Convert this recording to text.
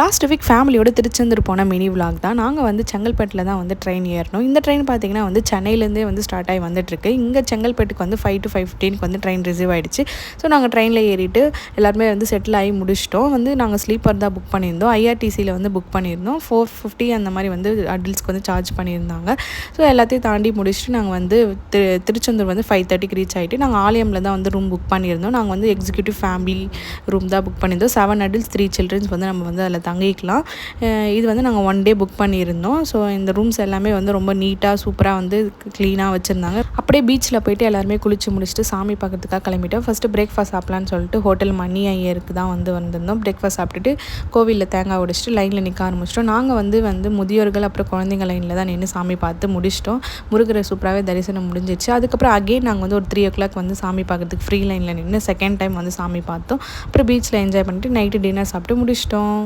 Last week ஃபேமிலியோட திருச்செந்தூர் போன mini vlog தான். நாங்கள் வந்து செங்கல்பட்டில் தான் வந்து ட்ரெயின் ஏறணும். இந்த ட்ரெயின் பார்த்திங்கன்னா வந்து சென்னையிலேருந்தே வந்து ஸ்டார்ட் ஆகி வந்துட்டுருக்கு. இங்கே செங்கல்பட்டுக்கு வந்து 5 to 5:15 வந்து ட்ரெயின் ரிசீவ் ஆகிடுச்சு. ஸோ நாங்கள் ட்ரெயினில் ஏறிட்டு எல்லாருமே வந்து செட்டில் ஆகி முடிச்சிட்டோம். வந்து நாங்கள் ஸ்லீப்பர் தான் புக் பண்ணியிருந்தோம். ஐஆர்டிசியில் வந்து புக் பண்ணியிருந்தோம். 450 அந்த மாதிரி வந்து அடல்ட்ஸ்க்கு வந்து சார்ஜ் பண்ணியிருந்தாங்க. ஸோ எல்லாத்தையும் தாண்டி முடிச்சுட்டு நாங்கள் வந்து திருச்செந்தூர் வந்து 5:30க்கு ரீச் ஆகிட்டு நாங்கள் ஆலயமில் தான் வந்து ரூம் புக் பண்ணியிருந்தோம். நாங்கள் வந்து எக்ஸிக்யூட்டிவ் ஃபேமிலி ரூம் தான் புக் பண்ணியிருந்தோம். 7 adults 3 childrens வந்து நம்ம வந்து அதில் தங்கிக்கலாம். இது வந்து நாங்கள் 1 day புக் பண்ணியிருந்தோம். ஸோ இந்த ரூம்ஸ் எல்லாமே வந்து ரொம்ப நீட்டாக சூப்பராக வந்து க்ளீனாக வச்சுருந்தாங்க. அப்படியே பீச்சில் போய்ட்டு எல்லாருமே குளிச்சு முடிச்சுட்டு சாமி பார்க்கறதுக்காக கிளம்பிட்டோம். ஃபஸ்ட்டு பிரேக்ஃபாஸ்ட் சாப்பிட்லான்னு சொல்லிட்டு ஹோட்டல் மணி ஐயருக்கு தான் வந்து வந்திருந்தோம். பிரேக்ஃபாஸ்ட் சாப்பிட்டுட்டு கோவிலில் தேங்காய் உடைச்சிட்டு லைனில் நிற்க ஆரம்பிச்சிட்டோம். நாங்கள் வந்து முதியோர்கள் அப்புறம் குழந்தைங்க லைனில் தான் நின்று சாமி பார்த்து முடிச்சிட்டோம். முருகரை சூப்பராகவே தரிசனம் முடிஞ்சிச்சு. அதுக்கப்புறம் அகெயின் நாங்கள் வந்து ஒரு 3 o'clock வந்து சாமி பார்க்கறதுக்கு ஃப்ரீ லைனில் நின்று செகண்ட் டைம் வந்து சாமி பார்த்தோம். அப்புறம் பீச்சில் என்ஜாய் பண்ணிட்டு நைட்டு டின்னர் சாப்பிட்டு முடிச்சிட்டோம்.